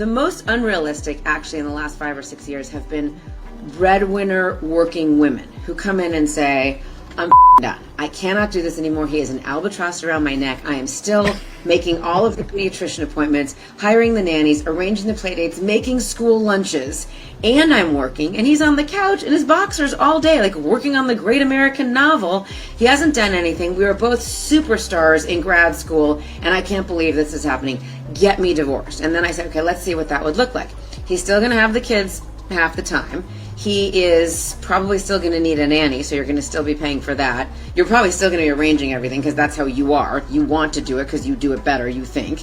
The most unrealistic, actually, in the last 5 or 6 years have been breadwinner working women who come in and say, I'm done. I cannot do this anymore. He is an albatross around my neck. I am still making all of the pediatrician appointments, hiring the nannies, arranging the play dates, making school lunches, and I'm working. And he's on the couch in his boxers all day, like working on the great American novel. He hasn't done anything. We were both superstars in grad school, and I can't believe this is happening. Get me divorced. And then I said, okay, let's see what that would look like. He's still going to have the kids half the time. He is probably still going to need a nanny, so you're going to still be paying for that. You're probably still going to be arranging everything because that's how you are. You want to do it because you do it better, you think.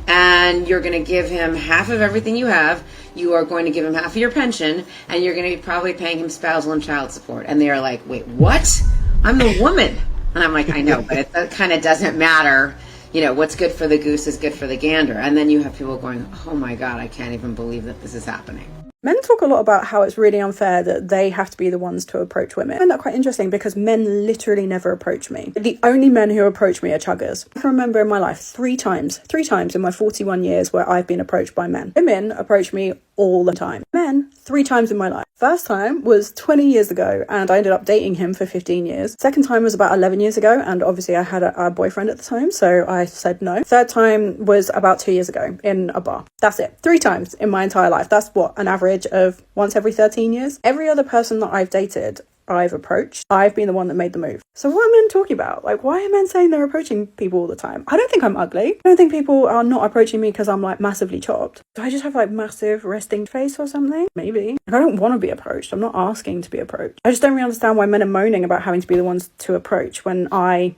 And you're going to give him half of everything you have. You are going to give him half of your pension, and you're going to be probably paying him spousal and child support. And they are like, wait, what? I'm the woman. And I'm like, I know, but it kind of doesn't matter. You know, what's good for the goose is good for the gander. And then you have people going, oh my God, I can't even believe that this is happening. Men talk a lot about how it's really unfair that they have to be the ones to approach women. I find that quite interesting because men literally never approach me. The only men who approach me are chuggers. I can remember in my life three times in my 41 years where I've been approached by men. Women approach me all the time. Men, 3 times in my life. First time was 20 years ago and I ended up dating him for 15 years. Second time was about 11 years ago and obviously I had a boyfriend at the time, so I said no. Third time was about 2 years ago in a bar. That's it. 3 times in my entire life. That's what, an average of once every 13 years. Every other person that I've dated, I've approached. I've been the one that made the move. So what are men talking about? Like, why are men saying they're approaching people all the time? I don't think I'm ugly. I don't think people are not approaching me because I'm like massively chopped. Do I just have like massive resting face or something? Maybe. Like, I don't want to be approached. I'm not asking to be approached. I just don't really understand why men are moaning about having to be the ones to approach when I,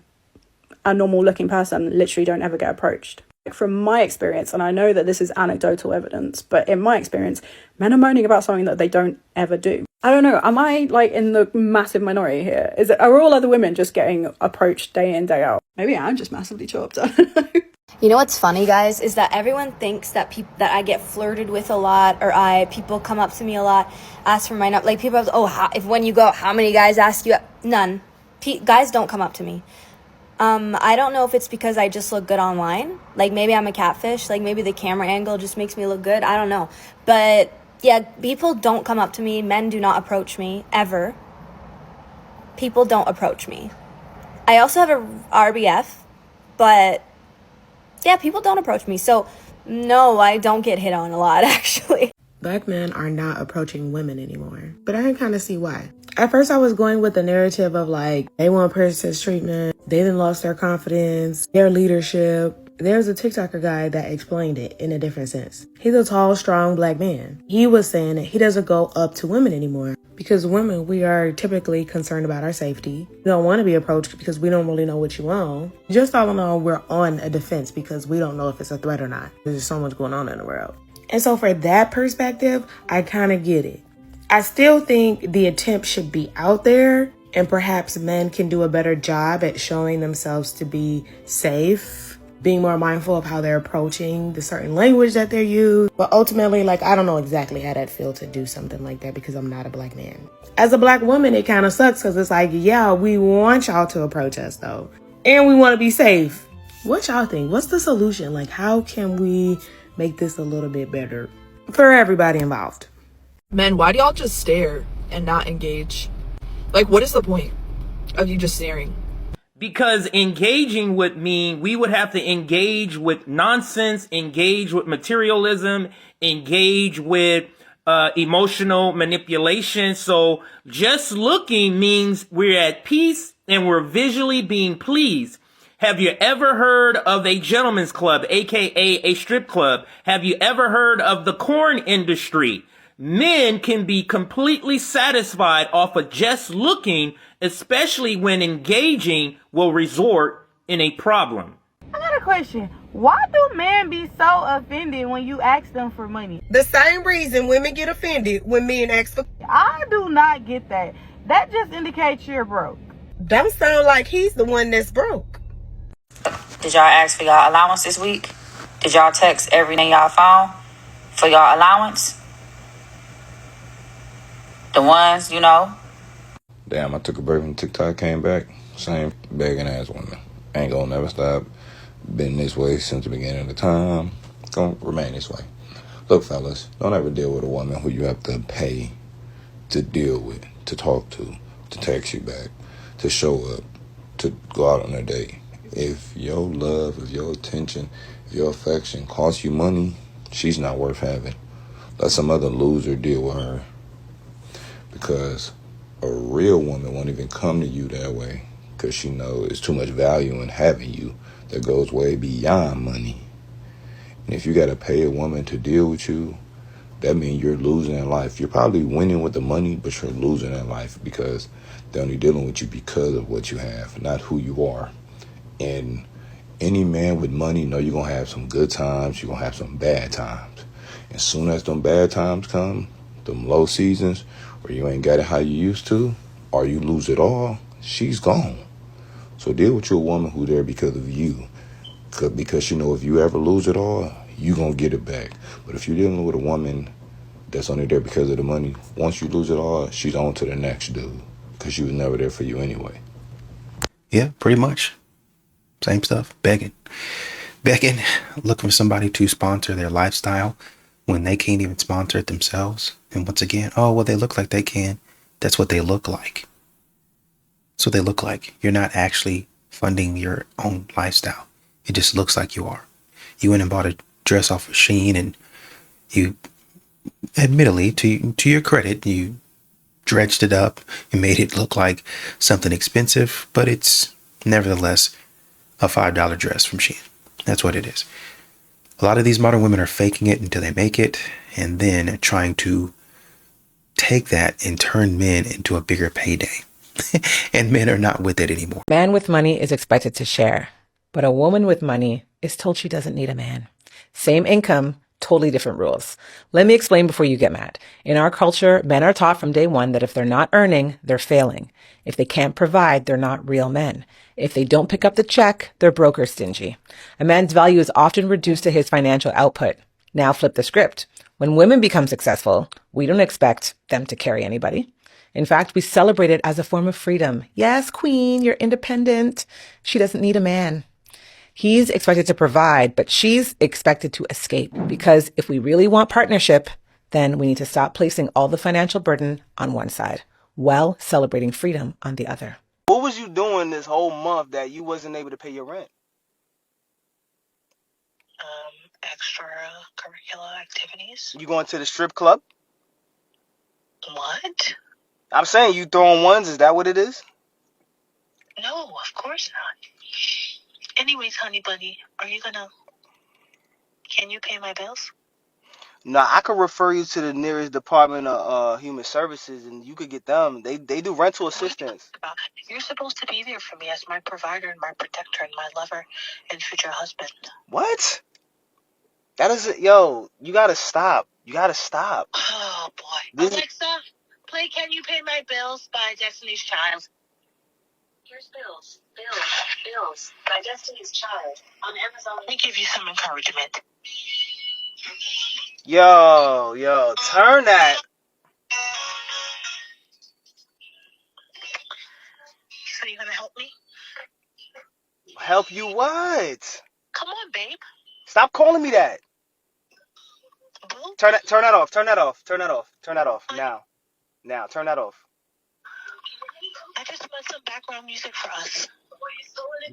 a normal looking person, literally don't ever get approached. From my experience, and I know that this is anecdotal evidence, but in my experience, men are moaning about something that they don't ever do. I don't know, am I like in the massive minority here? Are all other women just getting approached day in, day out? Maybe I'm just massively chopped, I don't know. You know what's funny, guys, is that everyone thinks that that I get flirted with a lot, or people come up to me a lot, ask for my number. Like people, when you go, how many guys ask you? None. Guys don't come up to me. I don't know if it's because I just look good online. Like, maybe I'm a catfish. Like, maybe the camera angle just makes me look good. I don't know. But, yeah, people don't come up to me. Men do not approach me, ever. People don't approach me. I also have a RBF, but, yeah, people don't approach me. So, no, I don't get hit on a lot, actually. Black men are not approaching women anymore, but I can kind of see why. At first, I was going with the narrative of like, they want princess treatment, they then lost their confidence, their leadership. There's a TikToker guy that explained it in a different sense. He's a tall, strong black man. He was saying that he doesn't go up to women anymore because women, we are typically concerned about our safety. We don't want to be approached because we don't really know what you want. Just all in all, we're on a defense because we don't know if it's a threat or not. There's so much going on in the world. And so for that perspective, I kind of get it. I still think the attempt should be out there and perhaps men can do a better job at showing themselves to be safe, being more mindful of how they're approaching the certain language that they're using. But ultimately, like, I don't know exactly how that feels to do something like that because I'm not a black man. As a black woman, it kind of sucks because it's like, yeah, we want y'all to approach us though. And we want to be safe. What y'all think? What's the solution? Like, how can we make this a little bit better for everybody involved? Men, why do y'all just stare and not engage? Like, what is the point of you just staring? Because engaging would mean we would have to engage with nonsense, engage with materialism, engage with emotional manipulation. So just looking means we're at peace and we're visually being pleased. Have you ever heard of a gentleman's club, aka a strip club? Have you ever heard of the corn industry? Men can be completely satisfied off of just looking, especially when engaging will resort in a problem. I got a question. Why do men be so offended when you ask them for money? The same reason women get offended when men ask for... I do not get that. That just indicates you're broke. Don't sound like he's the one that's broke. Did y'all ask for y'all allowance this week? Did y'all text everything y'all found for y'all allowance? The ones, you know. Damn, I took a break from TikTok, came back. Same begging ass woman. Ain't gonna never stop. Been this way since the beginning of the time. Gonna remain this way. Look, fellas, don't ever deal with a woman who you have to pay to deal with, to talk to text you back, to show up, to go out on a date. If your love, if your attention, if your affection costs you money, she's not worth having. Let some other loser deal with her. Because a real woman won't even come to you that way, because she knows it's too much value in having you that goes way beyond money. And if you got to pay a woman to deal with you, that means you're losing in life. You're probably winning with the money, but you're losing in life because they're only dealing with you because of what you have, not who you are. And any man with money know you're going to have some good times, you're going to have some bad times. As soon as them bad times come, them low seasons where you ain't got it how you used to, or you lose it all, she's gone. So deal with your woman who there because of you. Because, you know, if you ever lose it all, you going to get it back. But if you're dealing with a woman that's only there because of the money, once you lose it all, she's on to the next dude because she was never there for you anyway. Yeah, pretty much. Same stuff. Begging, looking for somebody to sponsor their lifestyle when they can't even sponsor it themselves. And once again, oh, well, they look like they can. That's what they look like. So they look like. You're not actually funding your own lifestyle. It just looks like you are. You went and bought a dress off of Shein, and you, admittedly, to your credit, you dredged it up and made it look like something expensive, but it's nevertheless a $5 dress from Shein. That's what it is. A lot of these modern women are faking it until they make it, and then trying to take that and turn men into a bigger payday. And men are not with it anymore. Man with money is expected to share, but a woman with money is told she doesn't need a man. Same income, totally different rules. Let me explain before you get mad. In our culture, men are taught from day one that if they're not earning, they're failing. If they can't provide, they're not real men. If they don't pick up the check, they're broke or stingy. A man's value is often reduced to his financial output. Now flip the script. When women become successful, we don't expect them to carry anybody. In fact, we celebrate it as a form of freedom. Yes, queen, you're independent. She doesn't need a man. He's expected to provide, but she's expected to escape. Because if we really want partnership, then we need to stop placing all the financial burden on one side, while celebrating freedom on the other. What was you doing this whole month that you wasn't able to pay your rent? Extracurricular activities. You going to the strip club? What? I'm saying you throwing ones. Is that what it is? No, of course not. Anyways, honey bunny, can you pay my bills? No, I could refer you to the nearest Department of Human Services, and you could get them. They do rental assistance. You're supposed to be there for me as my provider and my protector and my lover and future husband. What? That isn't, yo, you gotta stop. You gotta stop. Oh, boy. Alexa, play Can You Pay My Bills by Destiny's Child. Here's Bills by Destiny's Child on Amazon. Let me give you some encouragement. Yo, turn that. So you gonna help me? Help you what? Come on, babe. Stop calling me that. Boo? Turn that off. Turn that off. Now, turn that off. I just want some background music for us.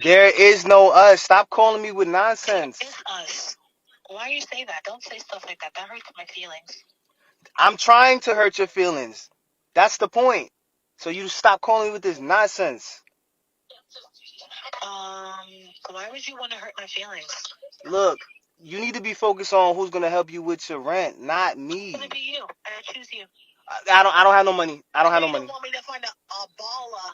There is no us. Stop calling me with nonsense. It's us. Why you say that? Don't say stuff like that. That hurts my feelings. I'm trying to hurt your feelings. That's the point. So you stop calling me with this nonsense. Why would you want to hurt my feelings? Look, you need to be focused on who's gonna help you with your rent, not me. It's gonna be you. I choose you. I don't have no money. I don't have no money. You want me to find a baller.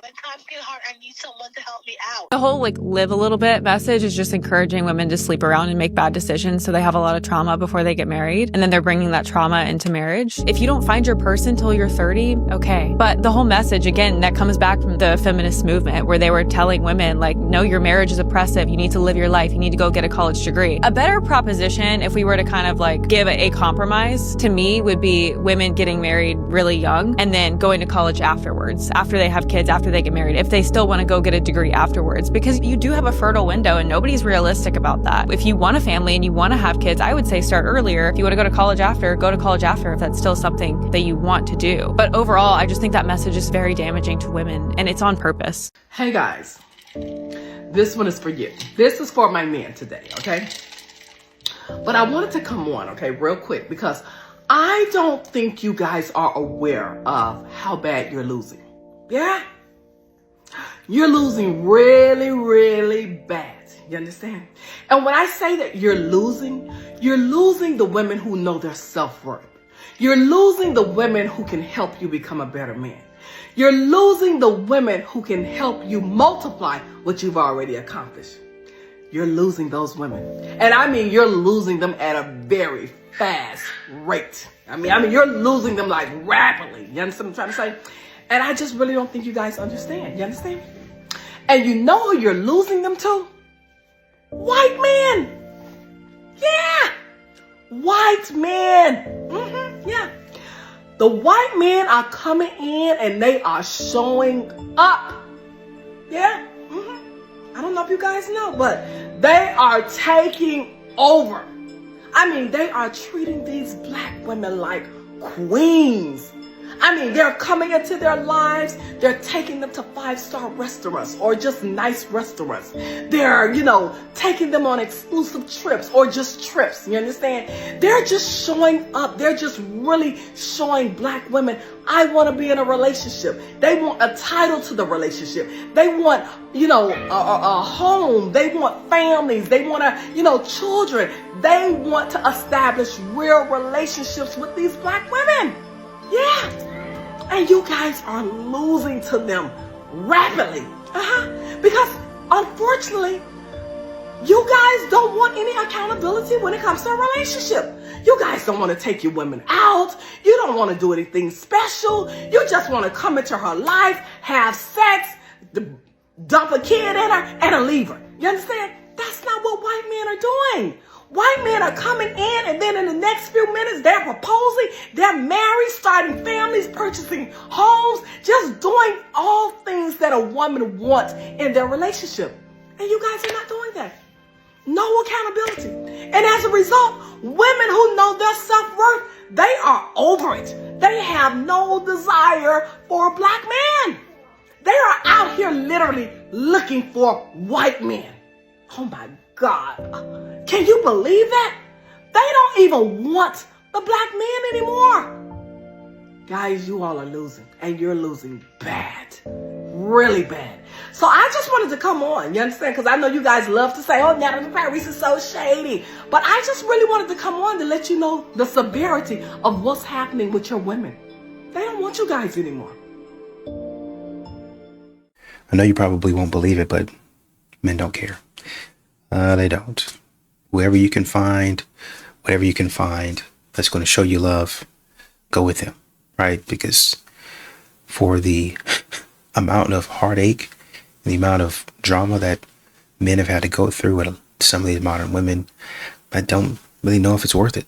When times get hard, I need someone to help me out. The whole live a little bit message is just encouraging women to sleep around and make bad decisions, so they have a lot of trauma before they get married, and then they're bringing that trauma into marriage. If you don't find your person till you're 30, okay. But the whole message, again, that comes back from the feminist movement, where they were telling women, no, your marriage is oppressive. You need to live your life. You need to go get a college degree. A better proposition, if we were to kind of give a compromise, to me would be women getting married really young and then going to college afterwards, after they have kids, after after they get married if they still want to go get a degree afterwards, because you do have a fertile window and nobody's realistic about that. If you want a family and you want to have kids, I would say start earlier. If you want to go to college after, go to college after if that's still something that you want to do. But overall, I just think that message is very damaging to women, and it's on purpose. Hey guys, this one is for you. This is for my man today, okay? But I wanted to come on, okay, real quick, because I don't think you guys are aware of how bad you're losing. Yeah? You're losing really, really bad. You understand? And when I say that you're losing the women who know their self-worth. You're losing the women who can help you become a better man. You're losing the women who can help you multiply what you've already accomplished. You're losing those women. And I mean, you're losing them at a very fast rate. I mean, you're losing them like rapidly. You understand what I'm trying to say? And I just really don't think you guys understand. You understand? And you know who you're losing them to? White men. Yeah. White men. Yeah. The white men are coming in and they are showing up. Yeah. I don't know if you guys know, but they are taking over. I mean, they are treating these black women like queens. I mean, they're coming into their lives. They're taking them to 5-star restaurants or just nice restaurants. They're, taking them on exclusive trips or just trips. You understand? They're just showing up. They're just really showing black women, I want to be in a relationship. They want a title to the relationship. They want, a home. They want families. They want children. They want to establish real relationships with these black women. Yeah. And you guys are losing to them rapidly. Because unfortunately, you guys don't want any accountability when it comes to a relationship. You guys don't want to take your women out. You don't want to do anything special. You just want to come into her life, have sex, dump a kid in her, and leave her. You understand? That's not what white men are doing. White men are coming in, and then in the next few minutes, they're proposing, they're married, starting families, purchasing homes, just doing all things that a woman wants in their relationship. And you guys are not doing that. No accountability. And as a result, women who know their self-worth, they are over it. They have no desire for a black man. They are out here literally looking for white men. Oh my God. Can you believe that? They don't even want the black man anymore. Guys, you all are losing, and you're losing bad. Really bad. So I just wanted to come on, you understand? Because I know you guys love to say, oh, Natalie Paris is so shady. But I just really wanted to come on to let you know the severity of what's happening with your women. They don't want you guys anymore. I know you probably won't believe it, but men don't care. They don't. Whoever you can find, whatever you can find that's going to show you love, go with him, right? Because for the amount of heartache, the amount of drama that men have had to go through with some of these modern women, I don't really know if it's worth it.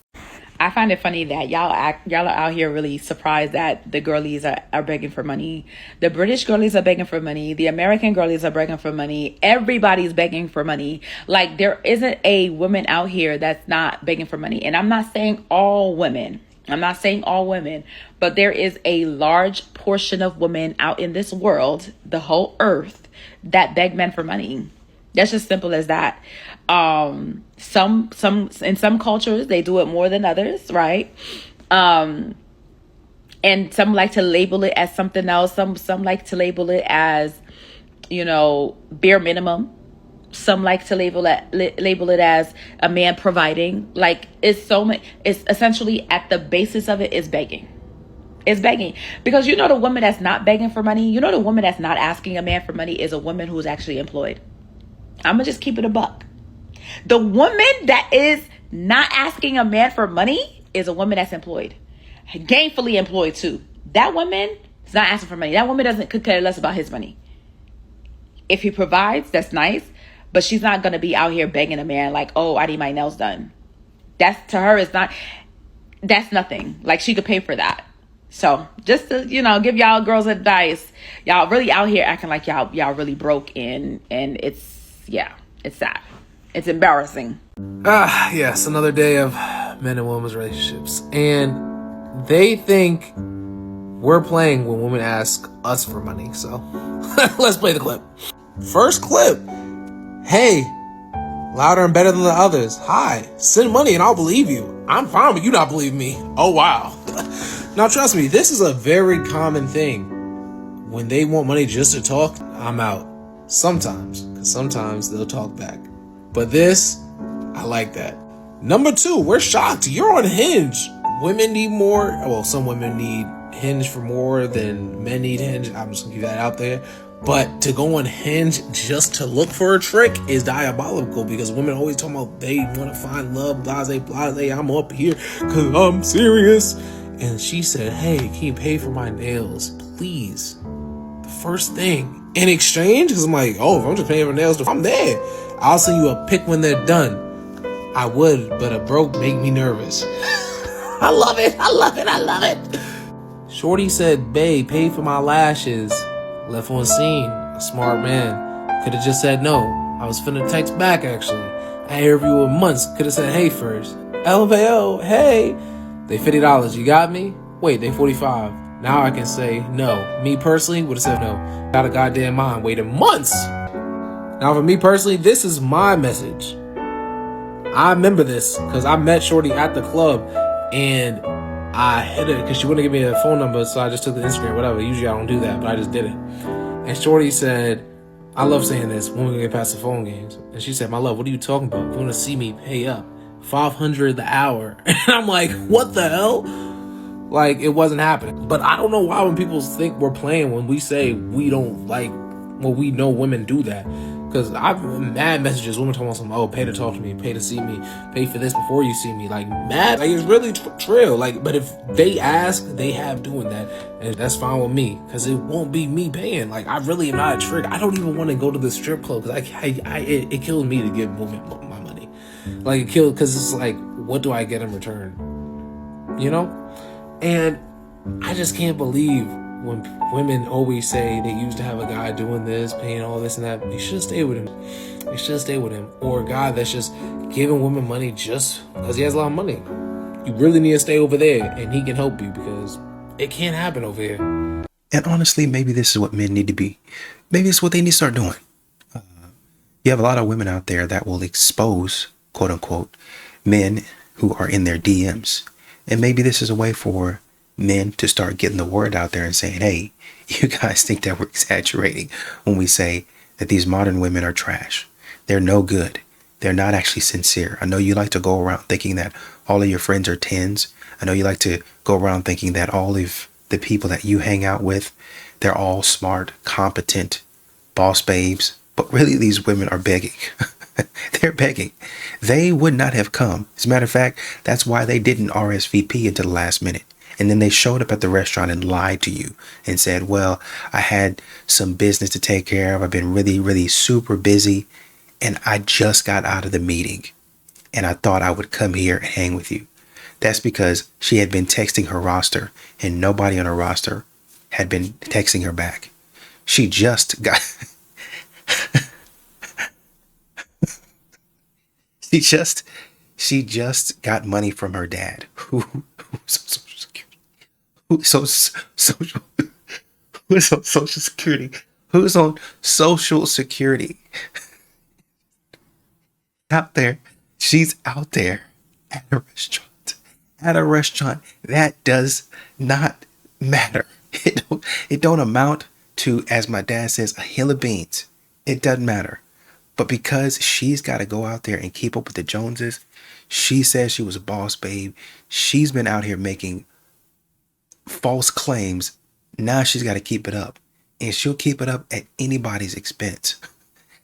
I find it funny that y'all are out here really surprised that the girlies are begging for money. The British girlies are begging for money. The American girlies are begging for money. Everybody's begging for money. Like, there isn't a woman out here that's not begging for money. And I'm not saying all women. But there is a large portion of women out in this world, the whole earth, that beg men for money. That's just simple as that. Some in some cultures they do it more than others, right? And some like to label it as something else. Some like to label it as, bare minimum. Some like to label it as a man providing. Like, it's essentially at the basis of it is begging. It's begging. Because the woman that's not begging for money, the woman that's not asking a man for money is a woman who's actually employed. I'm going to just keep it a buck. The woman that is not asking a man for money is a woman that's employed. Gainfully employed too. That woman is not asking for money. That woman could care less about his money. If he provides, that's nice. But she's not going to be out here begging a man like, oh, I need my nails done. To her, that's nothing. Like, she could pay for that. So just to, give y'all girls advice. Y'all really out here acting like y'all really broke, and it's sad. It's embarrassing. Yes, another day of men and women's relationships. And they think we're playing when women ask us for money. So let's play the clip. First clip. Hey, louder and better than the others. Hi, send money and I'll believe you. I'm fine with you not believing me. Oh, wow. Now, trust me, this is a very common thing. When they want money just to talk, I'm out. Sometimes, because sometimes they'll talk back. But this, I like that. Number 2, we're shocked. You're on Hinge. Women need more. Well, some women need Hinge for more than men need Hinge. I'm just gonna keep that out there. But to go on Hinge just to look for a trick is diabolical, because women always talk about they want to find love, blase, blase. I'm up here because I'm serious. And she said, hey, can you pay for my nails, please? The first thing. In exchange, because I'm like, oh, if I'm just paying for nails, I'm there. I'll send you a pic when they're done. I would, but a broke make me nervous. I love it. I love it. I love it. Shorty said, babe, pay for my lashes. Left on scene. A smart man. Could have just said no. I was finna text back, actually. I hear you in months. Could have said hey first. LVO, hey. They $50. You got me? Wait, they 45. Now I can say no. Me personally would have said no. Got a goddamn mind. Waited months. Now for me personally, this is my message. I remember this because I met Shorty at the club and I hit her because she wouldn't give me a phone number, so I just took the Instagram, whatever. Usually I don't do that, but I just did it. And Shorty said, I love saying this when we get past the phone games. And she said, my love, what are you talking about? If you want to see me, pay up. $500 the hour. And I'm like, what the hell? Like, it wasn't happening. But I don't know why when people think we're playing when we say we don't like, well, we know women do that. Because I've mad messages, women talking about something, oh, pay to talk to me, pay to see me, pay for this before you see me. Like, mad. Like, it's really trill. Like, but if they ask, they have doing that. And that's fine with me. Because it won't be me paying. Like, I really am not a trick. I don't even want to go to the strip club. Because it kills me to give women my money. Like, it kills, because it's like, what do I get in return? You know? And I just can't believe when women always say they used to have a guy doing this, paying all this and that. You should stay with him. You should stay with him. Or a guy that's just giving women money just because he has a lot of money. You really need to stay over there and he can help you, because it can't happen over here. And honestly, maybe this is what men need to be. Maybe it's what they need to start doing. You have a lot of women out there that will expose, quote unquote, men who are in their DMs. And maybe this is a way for men to start getting the word out there and saying, hey, you guys think that we're exaggerating when we say that these modern women are trash. They're no good. They're not actually sincere. I know you like to go around thinking that all of your friends are 10s. I know you like to go around thinking that all of the people that you hang out with, they're all smart, competent, boss babes. But really, these women are begging. They're begging. They would not have come. As a matter of fact, that's why they didn't RSVP until the last minute. And then they showed up at the restaurant and lied to you and said, well, I had some business to take care of. I've been really, really super busy. And I just got out of the meeting. And I thought I would come here and hang with you. That's because she had been texting her roster and nobody on her roster had been texting her back. She just got... She just got money from her dad, who's on Social Security, who's on Social Security, out there. She's out there at a restaurant. That does not matter. It don't amount to, as my dad says, a hill of beans. It doesn't matter. But because she's got to go out there and keep up with the Joneses, she says she was a boss babe. She's been out here making false claims. Now she's got to keep it up. And she'll keep it up at anybody's expense.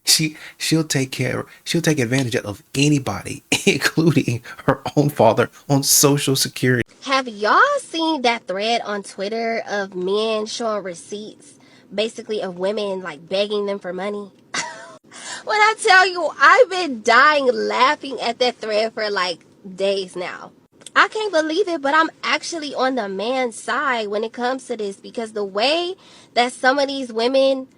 She'll take advantage of anybody, including her own father, on Social Security. Have y'all seen that thread on Twitter of men showing receipts, basically of women like begging them for money? When I tell you, I've been dying laughing at that thread for like days now. I can't believe it, but I'm actually on the man's side when it comes to this, because the way that some of these women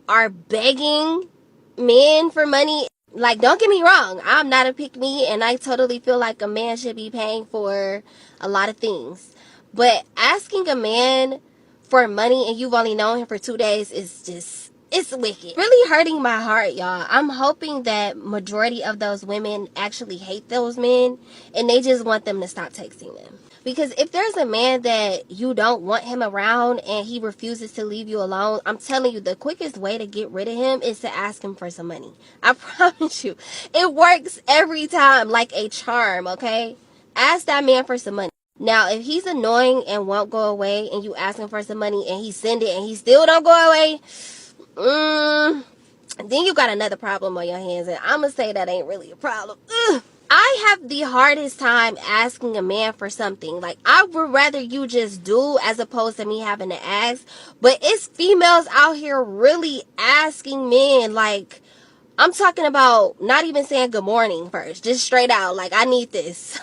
are begging men for money, like, don't get me wrong, I'm not a pick me, and I totally feel like a man should be paying for a lot of things. But asking a man for money and you've only known him for 2 days is just, it's wicked. Really hurting my heart, y'all. I'm hoping that majority of those women actually hate those men and they just want them to stop texting them. Because if there's a man that you don't want him around and he refuses to leave you alone, I'm telling you, the quickest way to get rid of him is to ask him for some money. I promise you. It works every time like a charm, okay? Ask that man for some money. Now, if he's annoying and won't go away and you ask him for some money and he send it and he still don't go away, then you got another problem on your hands, and I'm gonna say that ain't really a problem. Ugh. I have the hardest time asking a man for something. Like, I would rather you just do as opposed to me having to ask. But it's females out here really asking men, like, I'm talking about not even saying good morning first, just straight out, like, I need this.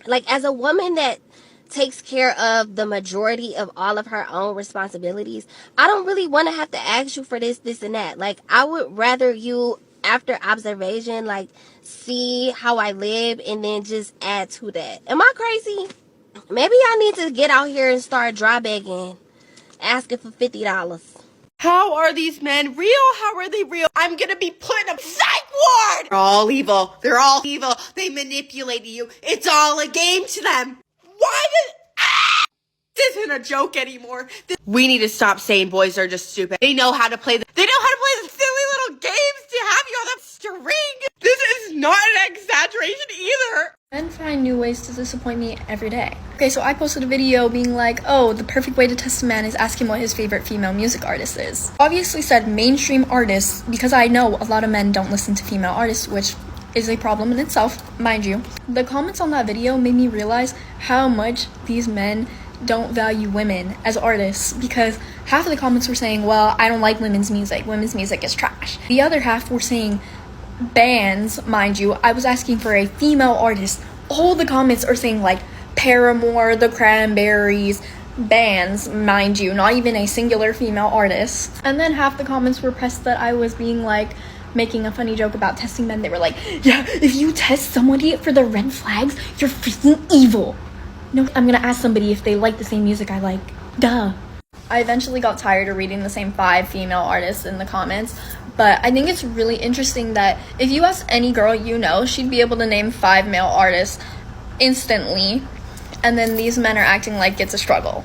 Like, as a woman that takes care of the majority of all of her own responsibilities, I don't really want to have to ask you for this, and that. Like, I would rather you, after observation, like, see how I live and then just add to that. Am I crazy? Maybe I need to get out here and start dry begging, asking for $50. How are these men real? How are they real? I'm gonna be put in a psych ward! They're all evil. They're all evil. They manipulate you. It's all a game to them. Why did... This isn't a joke anymore. We need to stop saying boys are just stupid. They know how to play the silly little games to have you on the string. This is not an exaggeration either. Men find new ways to disappoint me every day. Okay, so I posted a video being like, oh, the perfect way to test a man is ask him what his favorite female music artist is. Obviously said mainstream artists, because I know a lot of men don't listen to female artists, which is a problem in itself, mind you. The comments on that video made me realize how much these men don't value women as artists, because half of the comments were saying, well, I don't like women's music is trash. The other half were saying bands, mind you. I was asking for a female artist. All the comments are saying like Paramore, the Cranberries, bands, mind you, not even a singular female artist. And then half the comments were pressed that I was being like, making a funny joke about testing men. They were like, yeah, if you test somebody for the red flags, you're freaking evil. No, I'm gonna ask somebody if they like the same music I like. Duh. I eventually got tired of reading the same 5 female artists in the comments, but I think it's really interesting that if you ask any girl you know, she'd be able to name 5 male artists instantly, and then these men are acting like it's a struggle.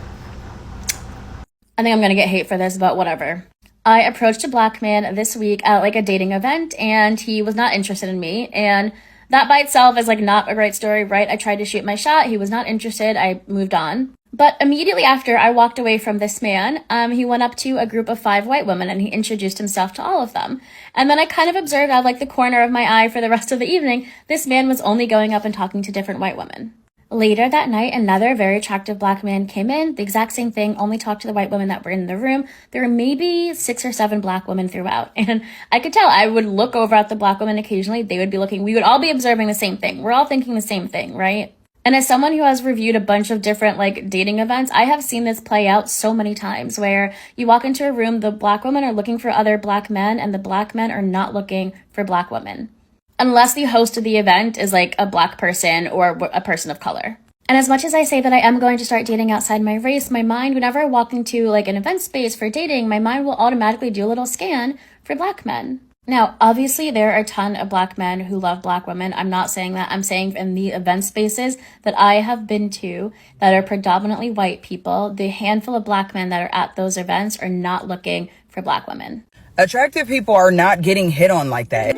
I think I'm gonna get hate for this, but whatever. I approached a black man this week at like a dating event, and he was not interested in me, and that by itself is like not a great story, right? I tried to shoot my shot. He was not interested. I moved on. But immediately after I walked away from this man, he went up to a group of 5 white women and he introduced himself to all of them. And then I kind of observed out of like the corner of my eye for the rest of the evening, this man was only going up and talking to different white women. Later that night, another very attractive black man came in, the exact same thing, only talked to the white women that were in the room. There were maybe 6 or 7 black women throughout. And I could tell, I would look over at the black women occasionally, they would be looking, we would all be observing the same thing. We're all thinking the same thing, right? And as someone who has reviewed a bunch of different like dating events, I have seen this play out so many times where you walk into a room, the black women are looking for other black men and the black men are not looking for black women. Unless the host of the event is like a black person or a person of color. And as much as I say that I am going to start dating outside my race, my mind, whenever I walk into like an event space for dating, my mind will automatically do a little scan for black men. Now, obviously, there are a ton of black men who love black women. I'm not saying that. I'm saying in the event spaces that I have been to that are predominantly white people, the handful of black men that are at those events are not looking for black women. Attractive people are not getting hit on like that.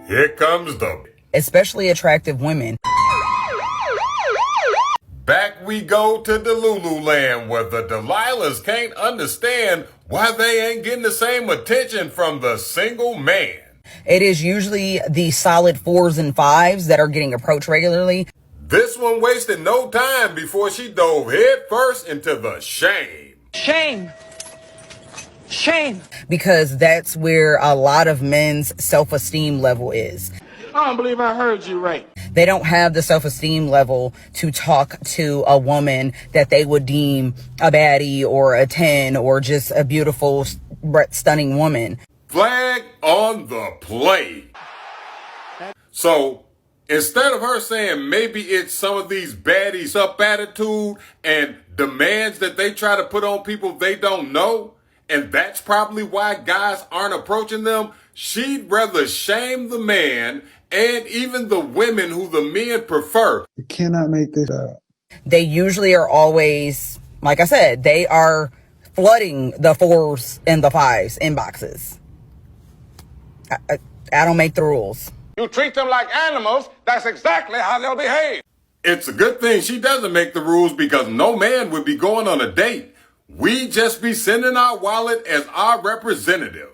Here comes the... Especially attractive women. Back we go to the Lululand where the Delilahs can't understand why they ain't getting the same attention from the single man. It is usually the solid 4s and 5s that are getting approached regularly. This one wasted no time before she dove head first into the shame. Shame. Shame. Because that's where a lot of men's self-esteem level is. I don't believe I heard you right. They don't have the self-esteem level to talk to a woman that they would deem a baddie or a 10 or just a beautiful, stunning woman. Flag on the play. So instead of her saying maybe it's some of these baddies up attitude and demands that they try to put on people they don't know, and that's probably why guys aren't approaching them, she'd rather shame the man and even the women who the men prefer. You cannot make this up. They usually are always, like I said, they are flooding the 4s and the 5s inboxes. I don't make the rules. You treat them like animals, that's exactly how they'll behave. It's a good thing she doesn't make the rules, because no man would be going on a date. We just be sending our wallet as our representative.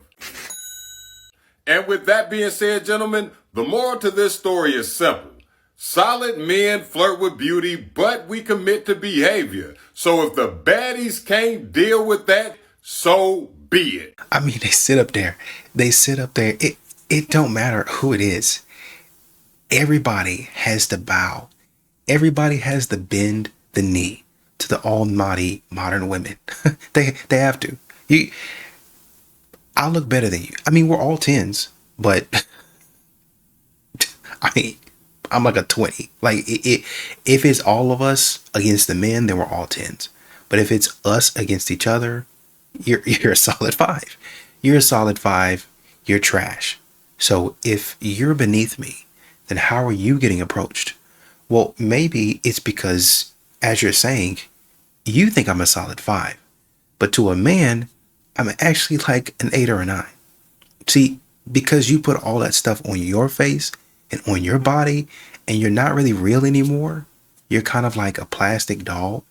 And with that being said, gentlemen, the moral to this story is simple. Solid men flirt with beauty, but we commit to behavior. So if the baddies can't deal with that, so be it. I mean, they sit up there. It don't matter who it is. Everybody has to bow. Everybody has to bend the knee to the almighty modern women. they have to. I look better than you. I mean, we're all 10s, but I mean, I'm like a 20. Like, if it's all of us against the men, then we're all 10s. But if it's us against each other, you're a solid 5. You're a solid 5. You're trash. So if you're beneath me, then how are you getting approached? Well, maybe it's because, as you're saying, you think I'm a solid 5. But to a man, I'm actually like an 8 or a 9. See, because you put all that stuff on your face and on your body, and you're not really real anymore, you're kind of like a plastic doll.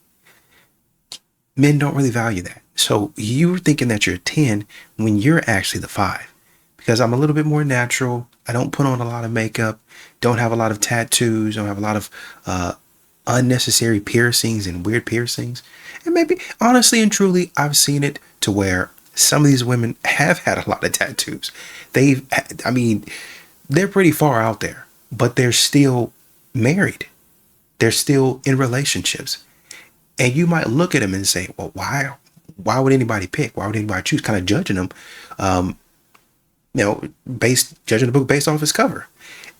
Men don't really value that. So you're thinking that you're a 10 when you're actually the 5. Because I'm a little bit more natural. I don't put on a lot of makeup, don't have a lot of tattoos, don't have a lot of unnecessary piercings and weird piercings. And maybe, honestly and truly, I've seen it to where some of these women have had a lot of tattoos. They're pretty far out there, but they're still married. They're still in relationships. And you might look at them and say, well, why would anybody pick? Why would anybody choose? Kind of judging them, judging the book based off its cover.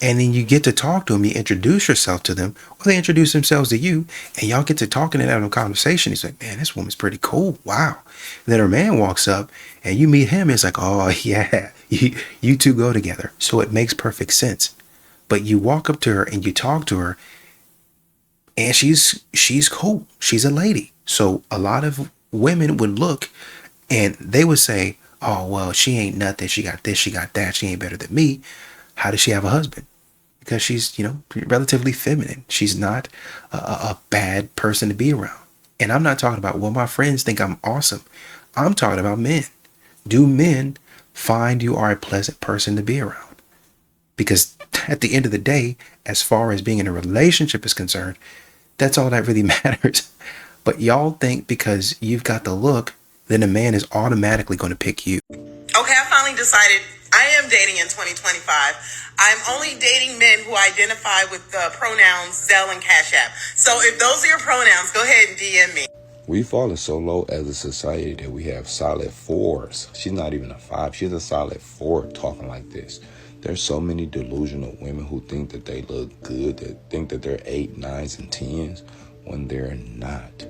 And then you get to talk to them, you introduce yourself to them, or they introduce themselves to you, and y'all get to talking and having a conversation. He's like, man, this woman's pretty cool. Wow. And then her man walks up and you meet him. It's like, oh yeah, you two go together. So it makes perfect sense. But you walk up to her and you talk to her, and she's cool. She's a lady. So a lot of women would look and they would say, oh, well, she ain't nothing. She got this, she got that. She ain't better than me. How does she have a husband? Because she's, relatively feminine. She's not a bad person to be around. And I'm not talking about, well, my friends think I'm awesome. I'm talking about men. Do men find you are a pleasant person to be around? Because at the end of the day, as far as being in a relationship is concerned, that's all that really matters. But y'all think because you've got the look, then a man is automatically going to pick you. Okay, I finally decided I am dating in 2025. I'm only dating men who identify with the pronouns Zell and Cash App. So if those are your pronouns, go ahead and DM me. We've fallen so low as a society that we have solid 4s. She's not even a 5. She's a solid 4 talking like this. There's so many delusional women who think that they look good, that think that they're 8, 9s, and 10s when they're not.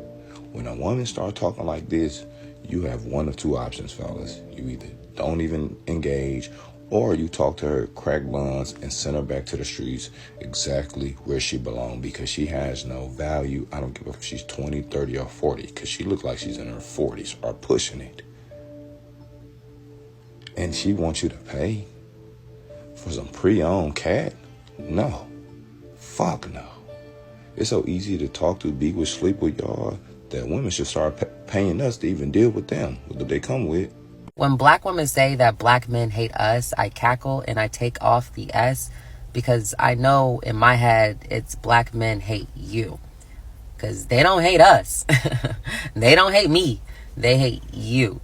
When a woman starts talking like this, you have one of two options, fellas. You either don't even engage, or you talk to her, crack buns, and send her back to the streets exactly where she belongs, because she has no value. I don't give a if she's 20, 30, or 40, because she looks like she's in her 40s or pushing it. And she wants you to pay for some pre-owned cat? No. Fuck no. It's so easy to talk to, be with, sleep with y'all, that women should start paying us to even deal with them, what they come with. When black women say that black men hate us, I cackle and I take off the S, because I know in my head it's black men hate you. Because they don't hate us. They don't hate me. They hate you.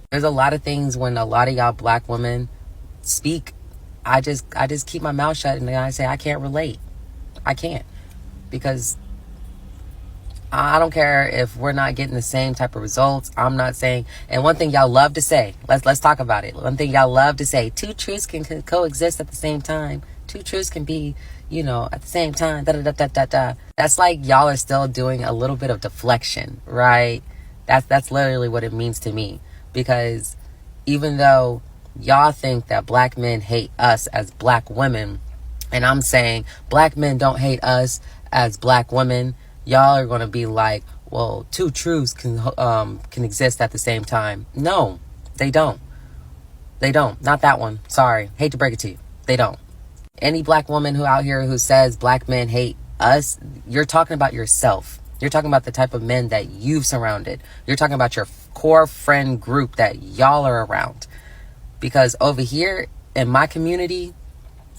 There's a lot of things when a lot of y'all black women speak I just keep my mouth shut and I say I can't relate. I can't, because I don't care if we're not getting the same type of results. I'm not saying, and one thing y'all love to say, let's talk about it. One thing y'all love to say, two truths can coexist at the same time. Two truths can be, at the same time. Da da da da da da. That's like y'all are still doing a little bit of deflection, right? That's literally what it means to me. Because even though y'all think that black men hate us as black women, and I'm saying black men don't hate us as black women, y'all are going to be like, well, two truths can exist at the same time. No, they don't. They don't. Not that one. Sorry. Hate to break it to you. They don't. Any black woman who out here who says black men hate us, you're talking about yourself. You're talking about the type of men that you've surrounded. You're talking about your core friend group that y'all are around. Because over here in my community,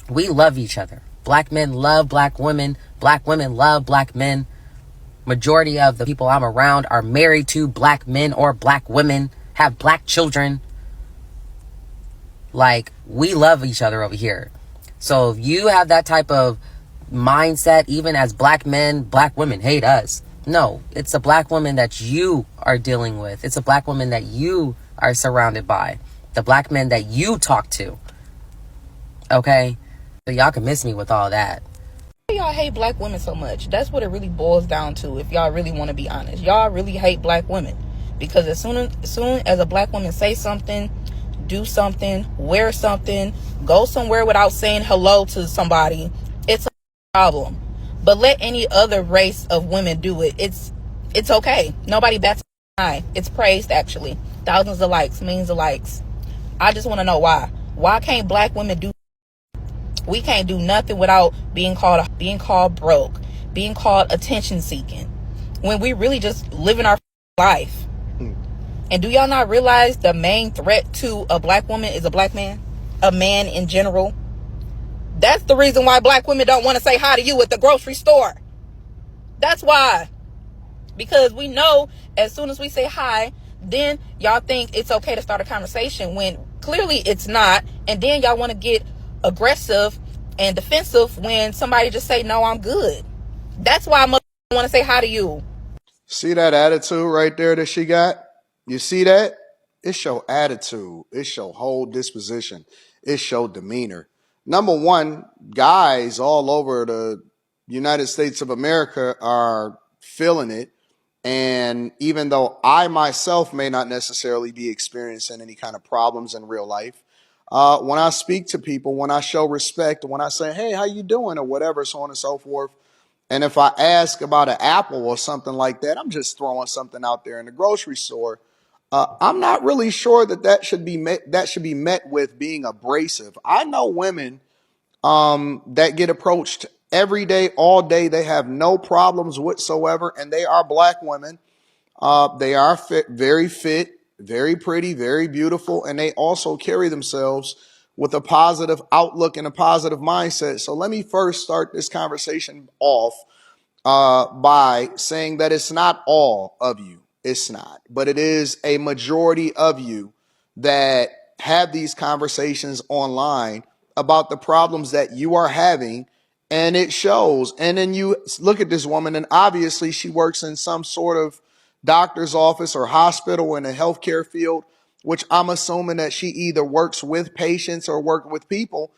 we love each other. Black men love black women. Black women love black men. Majority of the people I'm around are married to black men or black women, have black children. Like, we love each other over here. So if you have that type of mindset, even as black men, black women hate us. No, it's a black woman that you are dealing with. It's a black woman that you are surrounded by. The black men that you talk to. Okay? So y'all can miss me with all that. Y'all hate black women so much? That's what it really boils down to, if y'all really want to be honest. Y'all really hate black women because as soon as a black woman say something, do something, wear something, go somewhere without saying hello to somebody, it's a problem. But let any other race of women do it. It's okay. Nobody bats an eye. It's praised, actually. Thousands of likes, millions of likes. I just want to know why. Why can't black women do? We can't do nothing without being called broke, being called attention seeking, when we really just living our life. And do y'all not realize the main threat to a black woman is a black man? A man in general? That's the reason why black women don't want to say hi to you at the grocery store. That's why. Because we know as soon as we say hi, then y'all think it's okay to start a conversation when clearly it's not. And then y'all want to get aggressive and defensive when somebody just say, no, I'm good. That's why I want to say hi to you. See that attitude right there that she got? You see that? It's your attitude. It's your whole disposition. It's your demeanor. Number one, guys all over the United States of America are feeling it. And even though I myself may not necessarily be experiencing any kind of problems in real life, when I speak to people, when I show respect, when I say, hey, how you doing, or whatever, so on and so forth, and if I ask about an apple or something like that, I'm just throwing something out there in the grocery store. I'm not really sure that should be met with being abrasive. I know women that get approached every day, all day. They have no problems whatsoever, and they are black women. They are very fit, very pretty, very beautiful, and they also carry themselves with a positive outlook and a positive mindset. So let me first start this conversation off by saying that it's not all of you. It's not, but it is a majority of you that have these conversations online about the problems that you are having, and it shows. And then you look at this woman, and obviously she works in some sort of doctor's office or hospital in the healthcare field, which I'm assuming that she either works with patients or work with people.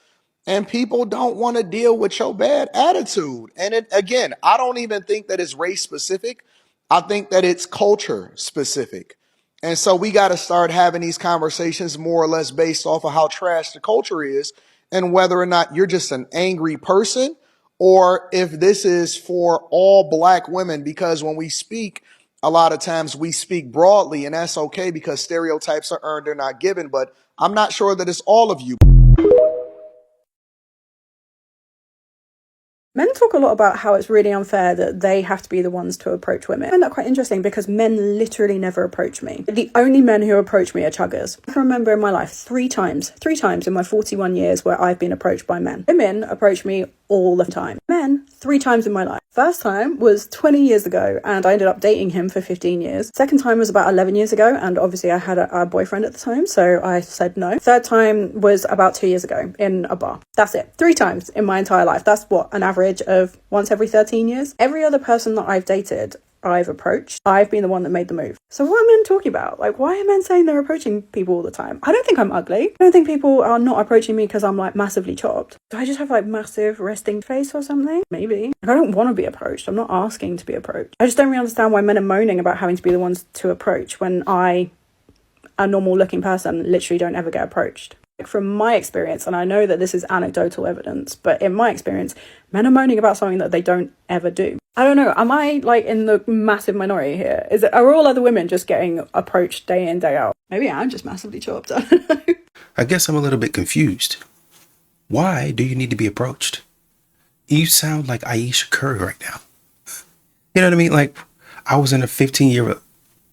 And people don't want to deal with your bad attitude. And again, I don't even think that it's race specific. I think that it's culture specific. And so we got to start having these conversations more or less based off of how trash the culture is and whether or not you're just an angry person or if this is for all black women. Because when we speak, a lot of times we speak broadly, and that's okay because stereotypes are earned, they're not given. But I'm not sure that it's all of you. Men talk a lot about how it's really unfair that they have to be the ones to approach women. I find that quite interesting because men literally never approach me. The only men who approach me are chuggers. I can remember in my life three times in my 41 years where I've been approached by men. Women approach me all the time. Men, 3 times in my life. First time was 20 years ago and I ended up dating him for 15 years. Second time was about 11 years ago and obviously I had a boyfriend at the time, so I said no. Third time was about 2 years ago in a bar. That's it. 3 times in my entire life. That's what, an average of once every 13 years? Every other person that I've dated, I've approached. I've been the one that made the move. So what are men talking about? Like, why are men saying they're approaching people all the time? I don't think I'm ugly. I don't think people are not approaching me because I'm like massively chopped. Do I just have like massive resting face or something? Maybe. Like, I don't want to be approached. I'm not asking to be approached. I just don't really understand why men are moaning about having to be the ones to approach when I, a normal looking person, literally don't ever get approached. From my experience, and I know that this is anecdotal evidence, but in my experience, men are moaning about something that they don't ever do. I don't know, am I like in the massive minority here? Are all other women just getting approached day in, day out? Maybe I'm just massively chopped, I don't know. I guess I'm a little bit confused. Why do you need to be approached? You sound like Ayesha Curry right now. You know what I mean? Like, I was in a 15-year,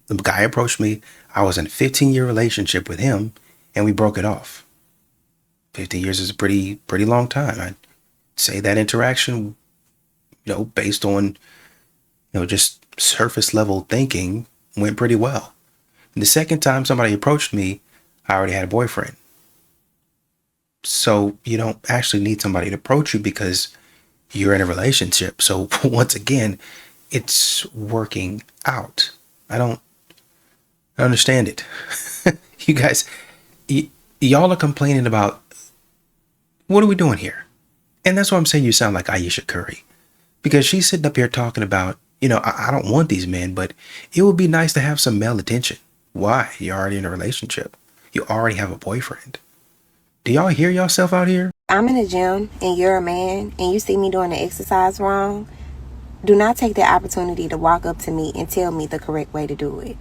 the guy approached me, I was in a 15-year relationship with him, and we broke it off. 15 years is a pretty long time. I'd say that interaction, based on, just surface level thinking, went pretty well. And the second time somebody approached me, I already had a boyfriend. So you don't actually need somebody to approach you because you're in a relationship. So once again, it's working out. I don't understand it. You guys, y'all are complaining about, what are we doing here? And that's why I'm saying you sound like Ayesha Curry. Because she's sitting up here talking about, I don't want these men, but it would be nice to have some male attention. Why? You're already in a relationship. You already have a boyfriend. Do y'all hear yourself out here? I'm in the gym and you're a man and you see me doing the exercise wrong. Do not take the opportunity to walk up to me and tell me the correct way to do it.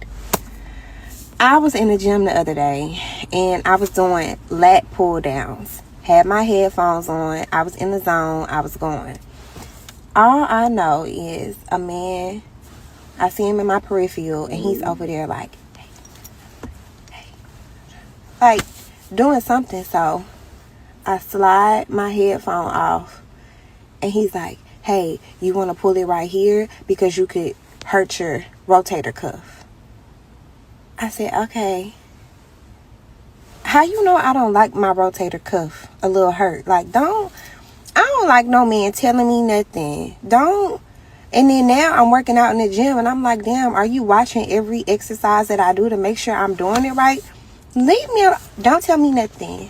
I was in the gym the other day and I was doing lat pull downs. Had my headphones on. I was in the zone. I was going. All I know is a man, I see him in my peripheral and he's over there like, hey, like doing something. So I slide my headphone off and he's like, hey, you want to pull it right here because you could hurt your rotator cuff. I said, okay. How you know I don't like my rotator cuff a little hurt? Like, I don't like no man telling me nothing. And then now I'm working out in the gym and I'm like, damn, are you watching every exercise that I do to make sure I'm doing it right? Leave me alone. Don't tell me nothing.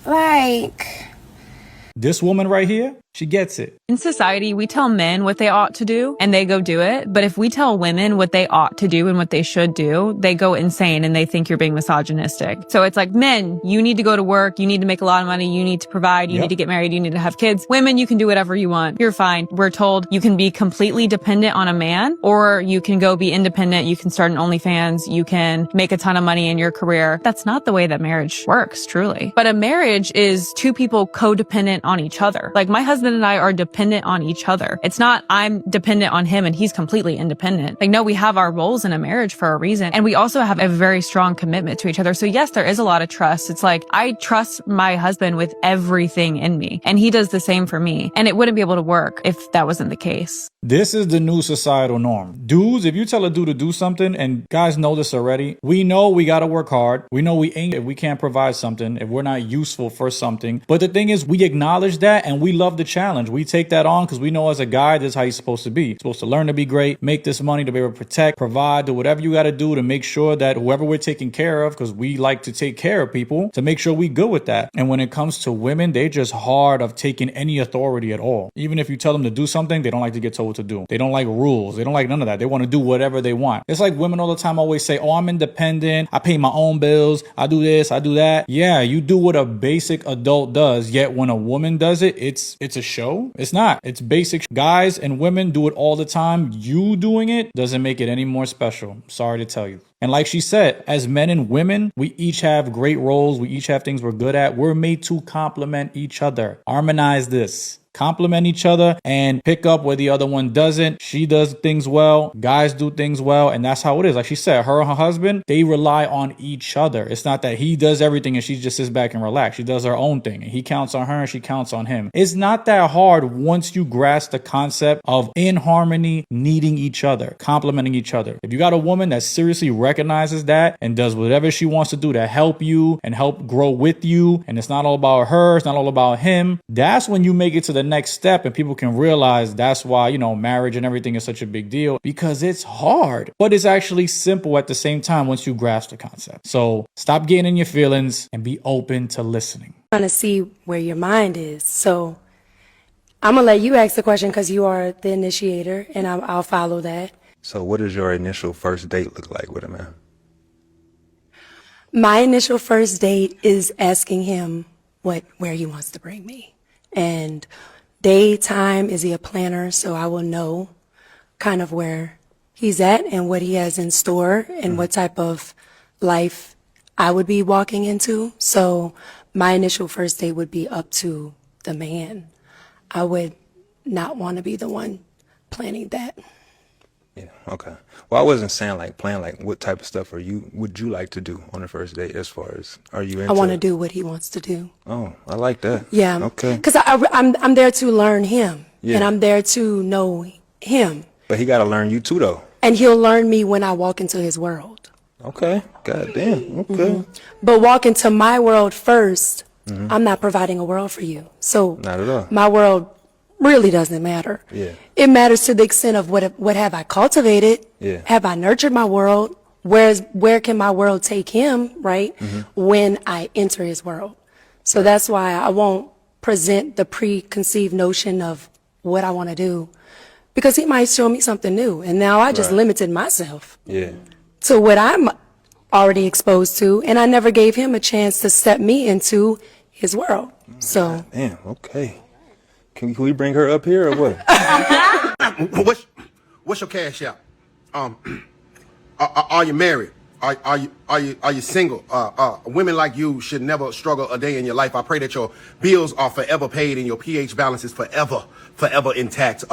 Like, this woman right here, she gets it. In society, we tell men what they ought to do and they go do it. But if we tell women what they ought to do and what they should do, they go insane and they think you're being misogynistic. So it's like, men, you need to go to work. You need to make a lot of money. You need to provide. You need to get married. You need to have kids. Women, you can do whatever you want. You're fine. We're told you can be completely dependent on a man or you can go be independent. You can start an OnlyFans. You can make a ton of money in your career. That's not the way that marriage works, truly. But a marriage is two people codependent on each other. Like my husband and I are dependent on each other. It's not I'm dependent on him and he's completely independent. Like, no, we have our roles in a marriage for a reason. And we also have a very strong commitment to each other. So yes, there is a lot of trust. It's like, I trust my husband with everything in me and he does the same for me. And it wouldn't be able to work if that wasn't the case. This is the new societal norm. Dudes, if you tell a dude to do something, and guys know this already, we know we gotta work hard. We know we ain't if we can't provide something, if we're not useful for something. But the thing is, we acknowledge that and we love the challenge. We take that on because we know as a guy, this is how you're supposed to be. You're supposed to learn to be great, make this money to be able to protect, provide, do whatever you gotta do to make sure that whoever we're taking care of, because we like to take care of people, to make sure we good with that. And when it comes to women, they're just hard of taking any authority at all. Even if you tell them to do something, they don't like to get told to do. They don't like rules. They don't like none of that. They want to do whatever they want. It's like women all the time always say, oh, I'm independent. I pay my own bills. I do this. I do that. Yeah, you do what a basic adult does. Yet when a woman does it, it's a show. It's not. It's basic. Guys and women do it all the time. You doing it doesn't make it any more special. Sorry to tell you. And like she said, as men and women, we each have great roles. We each have things we're good at. We're made to complement each other. Harmonize this. Compliment each other and pick up where the other one doesn't. She does things well, guys do things well, and that's how it is. Like she said, her and her husband, they rely on each other. It's not that he does everything and she just sits back and relax. She does her own thing and he counts on her and she counts on him. It's not that hard once you grasp the concept of in harmony, needing each other, complimenting each other. If you got a woman that seriously recognizes that and does whatever she wants to do to help you and help grow with you, and it's not all about her, it's not all about him, that's when you make it to the next step and people can realize that's why, you know, marriage and everything is such a big deal, because it's hard, but it's actually simple at the same time once you grasp the concept. So stop getting in your feelings and be open to listening. Trying to see where your mind is. So I'm gonna let you ask the question because you are the initiator, and I'll follow that. So what does your initial first date look like with a man? My initial first date is asking him where he wants to bring me. And daytime, is he a planner? So I will know kind of where he's at and what he has in store and what type of life I would be walking into. So my initial first date would be up to the man. I would not want to be the one planning that. Yeah, okay. Well, I wasn't saying like plan, like what type of stuff would you like to do on the first date, as far as, are you into? I want to do what he wants to do. Oh, I like that. Yeah. Okay. Because I'm there to learn him. Yeah. And I'm there to know him. But he got to learn you too, though. And he'll learn me when I walk into his world. Okay. God damn. Okay. But walk into my world first, I'm not providing a world for you. So Not at all. my world really doesn't matter. Yeah. It matters to the extent of what have I cultivated? Yeah. Have I nurtured my world? Where can my world take him, right? When I enter his world. So that's why I won't present the preconceived notion of what I want to do, because he might show me something new. And now I just Right. limited myself Yeah. to what I'm already exposed to, and I never gave him a chance to step me into his world. So Damn. Okay. Can we bring her up here or what? What's your cash out? Are you married? Are you single? Women like you should never struggle a day in your life. I pray that your bills are forever paid and your pH balance is forever intact.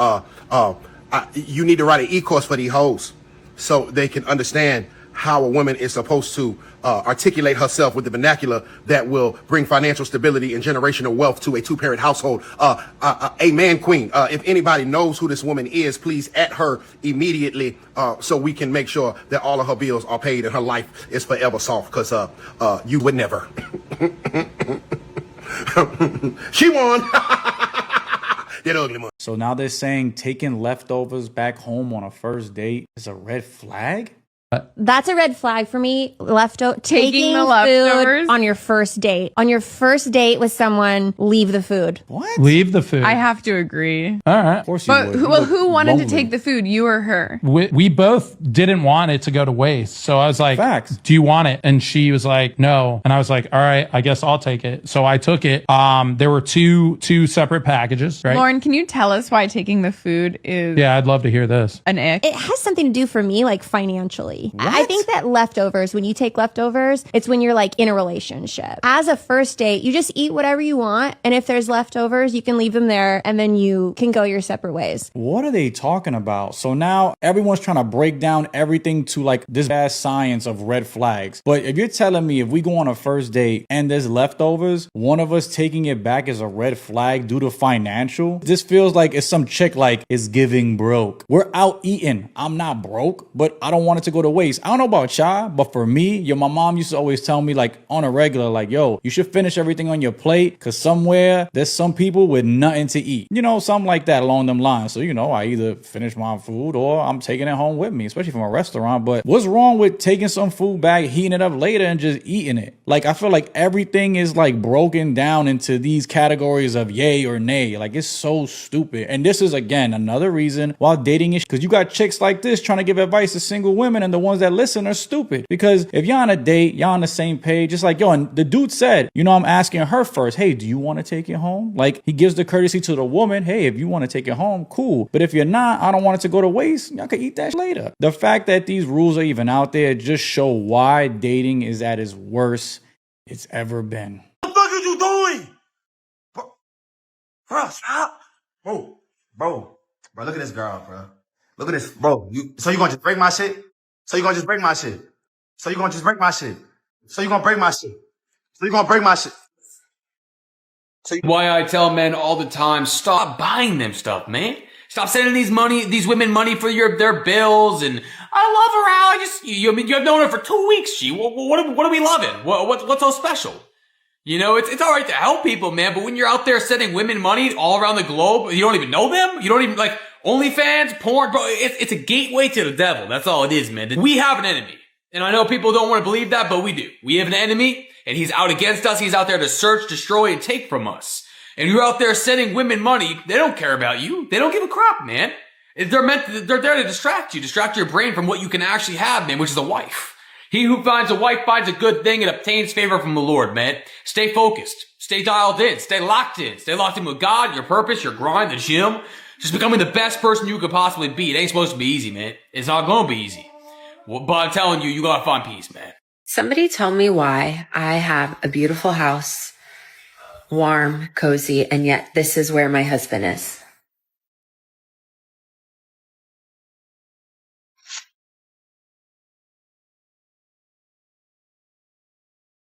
You need to write an e-course for these hoes so they can understand how a woman is supposed to articulate herself with the vernacular that will bring financial stability and generational wealth to a two-parent household. A man queen. If anybody knows who this woman is, please at her immediately so we can make sure that all of her bills are paid and her life is forever soft, because you would never. She won. That ugly one. So now they're saying taking leftovers back home on a first date is a red flag? That's a red flag for me. Taking the leftovers food on your first date. On your first date with someone, leave the food. What? Leave the food. I have to agree. All right. Of course you But would. who wanted to take the food? You or her? We both didn't want it to go to waste. So I was like, Facts. do you want it? And she was like, no. And I was like, all right, I guess I'll take it. So I took it. There were two separate packages, right? Lauren, can you tell us why taking the food is Yeah, I'd love to hear this. an ick? It has something to do for me, like financially. I think that leftovers, when you take leftovers, it's when you're like in a relationship. As a first date, you just eat whatever you want. And if there's leftovers, you can leave them there and then you can go your separate ways. What are they talking about? So now everyone's trying to break down everything to like this bad science of red flags. But if you're telling me if we go on a first date and there's leftovers, one of us taking it back is a red flag due to financial, this feels like it's some chick like is giving broke. We're out eating. I'm not broke, but I don't want it to go to waste. I don't know about y'all, but for me, my mom used to always tell me like on a regular, like, yo, you should finish everything on your plate because somewhere there's some people with nothing to eat. You know, something like that along them lines. So, you know, I either finish my food or I'm taking it home with me, especially from a restaurant. But what's wrong with taking some food back, heating it up later and just eating it? Like, I feel like everything is like broken down into these categories of yay or nay. Like, it's so stupid. And this is, again, another reason why dating is, because you got chicks like this trying to give advice to single women, and the ones that listen are stupid. Because if you're on a date, y'all on the same page, just like, yo, and the dude said, you know, I'm asking her first, hey, do you want to take it home? Like, he gives the courtesy to the woman, hey, if you want to take it home, cool. But if you're not, I don't want it to go to waste. Y'all can eat that later. The fact that these rules are even out there just show why dating is at its worst it's ever been. What the fuck are you doing? Bro, stop. Bro, look at this girl, bro. Look at this, bro. So you gonna just break my shit? So you gonna just break my shit? So you gonna just break my shit? So you gonna break my shit? So you gonna break my shit? Why I tell men all the time, stop buying them stuff, man. Stop sending these women money for their bills, and I love her out. You've known her for 2 weeks. What are we loving? What's so special? You know, it's all right to help people, man, but when you're out there sending women money all around the globe, you don't even know them. You don't even like OnlyFans, porn, bro. It's a gateway to the devil. That's all it is, man. We have an enemy, and I know people don't want to believe that, but we do. We have an enemy. And he's out against us. He's out there to search, destroy, and take from us. And you're out there sending women money. They don't care about you. They don't give a crap, man. They're there to distract you, distract your brain from what you can actually have, man, which is a wife. He who finds a wife finds a good thing and obtains favor from the Lord, man. Stay focused. Stay dialed in. Stay locked in. Stay locked in with God, your purpose, your grind, the gym. Just becoming the best person you could possibly be. It ain't supposed to be easy, man. It's not going to be easy. But I'm telling you, you got to find peace, man. Somebody tell me why I have a beautiful house, warm, cozy, and yet this is where my husband is.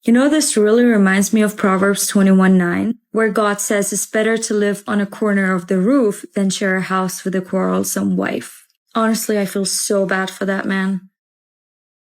You know, this really reminds me of Proverbs 21:9, where God says it's better to live on a corner of the roof than share a house with a quarrelsome wife. Honestly, I feel so bad for that man.